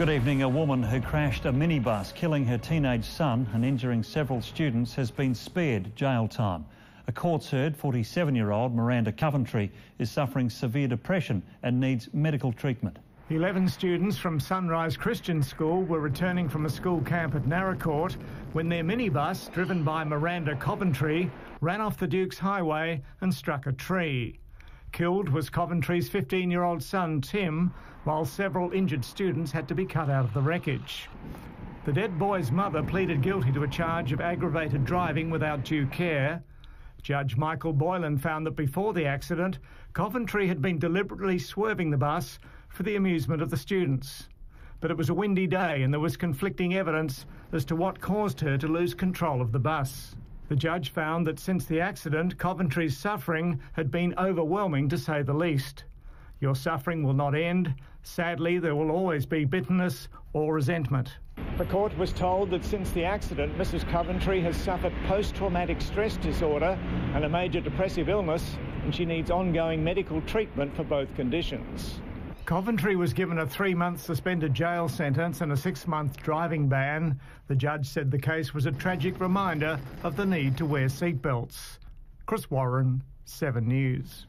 Good evening. A woman who crashed a minibus, killing her teenage son and injuring several students, has been spared jail time. A court's heard 47-year-old Miranda Coventry is suffering severe depression and needs medical treatment. 11 students from Sunrise Christian School were returning from a school camp at Narracourt when their minibus, driven by Miranda Coventry, ran off the Dukes Highway and struck a tree. Killed was Coventry's 15-year-old son, Tim, while several injured students had to be cut out of the wreckage. The dead boy's mother pleaded guilty to a charge of aggravated driving without due care. Judge Michael Boylan found that before the accident, Coventry had been deliberately swerving the bus for the amusement of the students. But it was a windy day and there was conflicting evidence as to what caused her to lose control of the bus. The judge found that since the accident, Coventry's suffering had been overwhelming, to say the least. Your suffering will not end. Sadly, there will always be bitterness or resentment. The court was told that since the accident, Mrs. Coventry has suffered post-traumatic stress disorder and a major depressive illness, and she needs ongoing medical treatment for both conditions. Coventry was given a 3-month suspended jail sentence and a 6-month driving ban. The judge said the case was a tragic reminder of the need to wear seatbelts. Chris Warren, 7 News.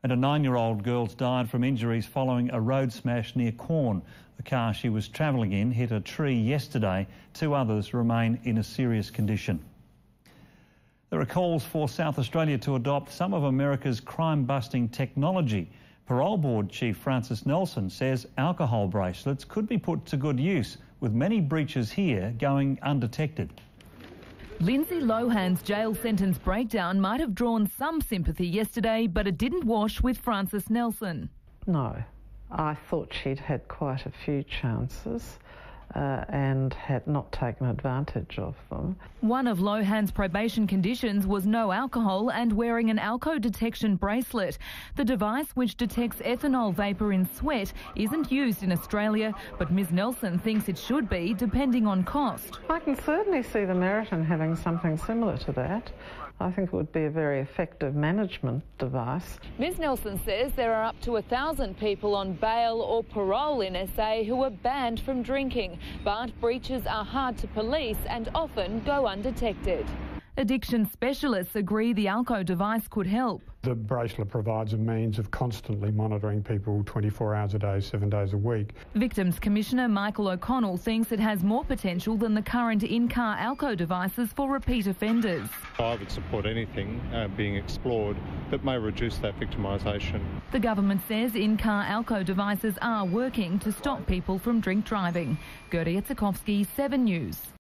And a 9-year-old girl's died from injuries following a road smash near Quorn. The car she was travelling in hit a tree yesterday. 2 others remain in a serious condition. There are calls for South Australia to adopt some of America's crime-busting technology. Parole Board Chief Francis Nelson says alcohol bracelets could be put to good use, with many breaches here going undetected. Lindsay Lohan's jail sentence breakdown might have drawn some sympathy yesterday, but it didn't wash with Francis Nelson. No, I thought she'd had quite a few chances and had not taken advantage of them. One of Lohan's probation conditions was no alcohol and wearing an alco detection bracelet. The device, which detects ethanol vapour in sweat, isn't used in Australia, but Ms Nelson thinks it should be, depending on cost. I can certainly see the merit in having something similar to that. I think it would be a very effective management device. Ms Nelson says there are up to 1,000 people on bail or parole in SA who are banned from drinking, but breaches are hard to police and often go undetected. Addiction specialists agree the alco device could help. The bracelet provides a means of constantly monitoring people 24 hours a day, 7 days a week. Victims Commissioner Michael O'Connell thinks it has more potential than the current in-car alco devices for repeat offenders. I would support anything being explored that may reduce that victimisation. The government says in-car alco devices are working to stop people from drink driving. Gertie Itzikowski, 7 News.